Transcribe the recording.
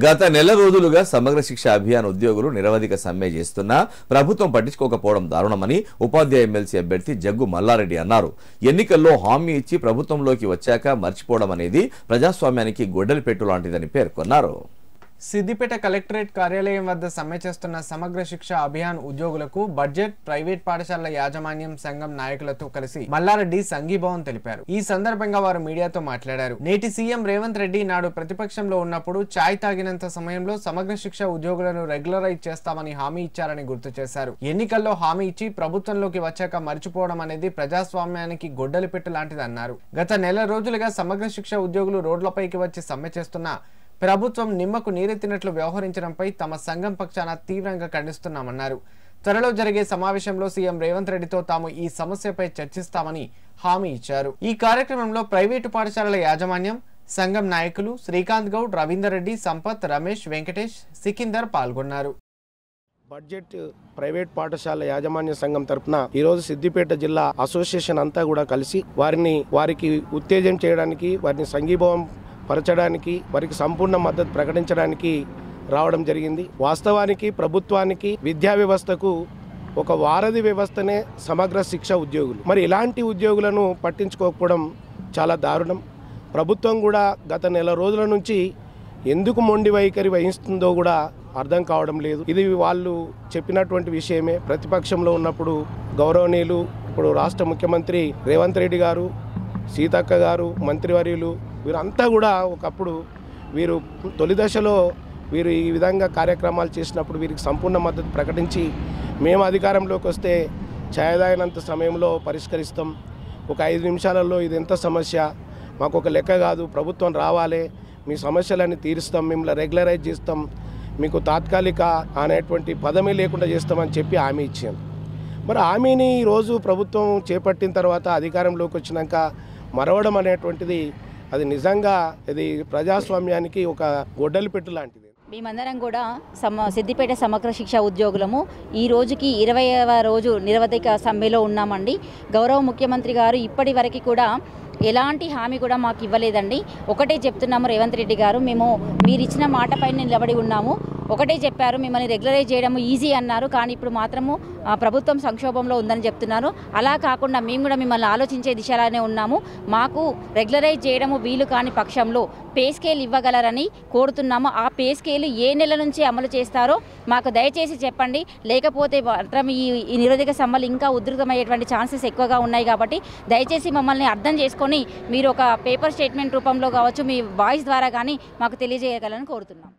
గత నెల రోజులుగా సమగ్ర శిక్ష అభియాన్ ఉద్యోగులు నిరవధిక సమ్మె చేస్తున్నా ప్రభుత్వం పట్టించుకోకపోవడం దారుణమని ఉపాధ్యాయ ఎమ్మెల్సీ అభ్యర్థి జగ్గు మల్లారెడ్డి అన్నారు. ఎన్నికల్లో హామీ ఇచ్చి ప్రభుత్వంలోకి వచ్చాక మర్చిపోవడం అనేది ప్రజాస్వామ్యానికి గొడ్డలి పెట్టు లాంటిదని పేర్కొన్నారు. సిద్దిపేట కలెక్టరేట్ కార్యాలయం వద్ద సమ్మె చేస్తున్న సమగ్ర శిక్ష అభియాన్ ఉద్యోగులకు బడ్జెట్ ప్రైవేట్ పాఠశాలల యాజమాన్యం సంఘం నాయకులతో కలిసి మల్లారెడ్డి సంఘీభావం తెలిపారు. ఈ సందర్భంగా వారు మీడియాతో మాట్లాడారు. నేటి సీఎం రేవంత్ రెడ్డి నాడు ప్రతిపక్షంలో ఉన్నప్పుడు ఛాయ్ తాగినంత సమయంలో సమగ్ర శిక్ష ఉద్యోగులను రెగ్యులరైజ్ చేస్తామని హామీ ఇచ్చారని గుర్తు చేశారు. ఎన్నికల్లో హామీ ఇచ్చి ప్రభుత్వంలోకి వచ్చాక మర్చిపోవడం అనేది ప్రజాస్వామ్యానికి గొడ్డలి పెట్టు లాంటిదన్నారు. గత నెల రోజులుగా సమగ్ర శిక్ష ఉద్యోగులు రోడ్లపైకి వచ్చి సమ్మె చేస్తున్నా ప్రభుత్వం నిమ్మకు నీరెత్తినట్లు వ్యవహరించడంపై తమ సంఘం పక్షాన తీవ్రంగా ఖండిస్తున్నామన్నారు. త్వరలో జరిగే సమావేశంలో సీఎం రేవంత్ రెడ్డితో తాము ఈ సమస్యపై చర్చిస్తామని హామీ ఇచ్చారు. ఈ కార్యక్రమంలో ప్రైవేటు పాఠశాలల యాజమాన్యం సంఘం నాయకులు శ్రీకాంత్ గౌడ్, రవీందర్ రెడ్డి, సంపత్, రమేష్, వెంకటేష్, సికిందర్ పాల్గొన్నారు. బడ్జెట్ ప్రైవేట్ పాఠశాల యాజమాన్య సంఘం తరపున ఈరోజు సిద్దిపేట జిల్లా అసోసియేషన్ అంతా కూడా కలిసి వారికి ఉత్తేజం చేయడానికి, వారిని సంఘీభావం పరచడానికి, వారికి సంపూర్ణ మద్దతు ప్రకటించడానికి రావడం జరిగింది. వాస్తవానికి ప్రభుత్వానికి, విద్యా వ్యవస్థకు ఒక వారధి వ్యవస్థనే సమగ్ర శిక్ష ఉద్యోగులు. మరి ఇలాంటి ఉద్యోగులను పట్టించుకోకపోవడం చాలా దారుణం. ప్రభుత్వం కూడా గత నెల రోజుల నుంచి ఎందుకు మొండి వైఖరి వహిస్తుందో కూడా అర్థం కావడం లేదు. ఇది వాళ్ళు చెప్పినటువంటి విషయమే. ప్రతిపక్షంలో ఉన్నప్పుడు గౌరవనీయులు ఇప్పుడు రాష్ట్ర ముఖ్యమంత్రి రేవంత్ రెడ్డి గారు, సీతక్క గారు, మంత్రివర్యులు వీరంతా కూడా ఒకప్పుడు వీరు తొలి దశలో వీరు ఈ విధంగా కార్యక్రమాలు చేసినప్పుడు వీరికి సంపూర్ణ మద్దతు ప్రకటించి మేము అధికారంలోకి వస్తే ఛాయదాయనంత సమయంలో పరిష్కరిస్తాం, ఒక 5 నిమిషాలలో ఇది ఎంత సమస్య మాకు ఒక లెక్క కాదు, ప్రభుత్వం రావాలి, మీ సమస్యలన్నీ తీరుస్తాం, మిమ్మల్ని రెగ్యులరైజ్ చేస్తాం, మీకు తాత్కాలిక అనేటువంటి పదమే లేకుండా చేస్తామని చెప్పి హామీ ఇచ్చాను. మరి హామీని ఈరోజు ప్రభుత్వం చేపట్టిన తర్వాత అధికారంలోకి వచ్చినాక మరవడం అనేటువంటిది అది నిజంగా ఇది ప్రజాస్వామ్యానికి ఒక గొడ్డలి పెట్టు లాంటిది. మేమందరం కూడా సిద్దిపేట సమగ్ర శిక్ష ఉద్యోగులము ఈ రోజుకి 20వ రోజు నిరవధిక సమ్మెలో ఉన్నామండి. గౌరవ ముఖ్యమంత్రి గారు ఇప్పటి వరకు కూడా ఎలాంటి హామీ కూడా మాకు ఇవ్వలేదండి. ఒకటే చెప్తున్నాము, రేవంత్ రెడ్డి గారు మేము మీరు ఇచ్చిన మాటపై నిలబడి ఉన్నాము, ఒకటే చెప్పారు, మిమ్మల్ని రెగ్యులరైజ్ చేయడం ఈజీ అన్నారు, కానీ ఇప్పుడు మాత్రము ప్రభుత్వం సంక్షోభంలో ఉందని చెప్తున్నారు. అలా కాకుండా మేము కూడా మిమ్మల్ని ఆలోచించే దిశలానే ఉన్నాము. మాకు రెగ్యులరైజ్ చేయడము వీలు కాని పక్షంలో పే స్కేల్ ఇవ్వగలరని కోరుతున్నాము. ఆ పే స్కేల్ ఏ నెల నుంచి అమలు చేస్తారో మాకు దయచేసి చెప్పండి. లేకపోతే మాత్రం ఈ నిరోధక సమ్మలు ఇంకా ఉధృతమయ్యేటువంటి ఛాన్సెస్ ఎక్కువగా ఉన్నాయి. కాబట్టి దయచేసి మమ్మల్ని అర్థం చేసుకొని మీరు ఒక పేపర్ స్టేట్మెంట్ రూపంలో కావచ్చు, మీ వాయిస్ ద్వారా కానీ మాకు తెలియజేయగలని కోరుతున్నాం.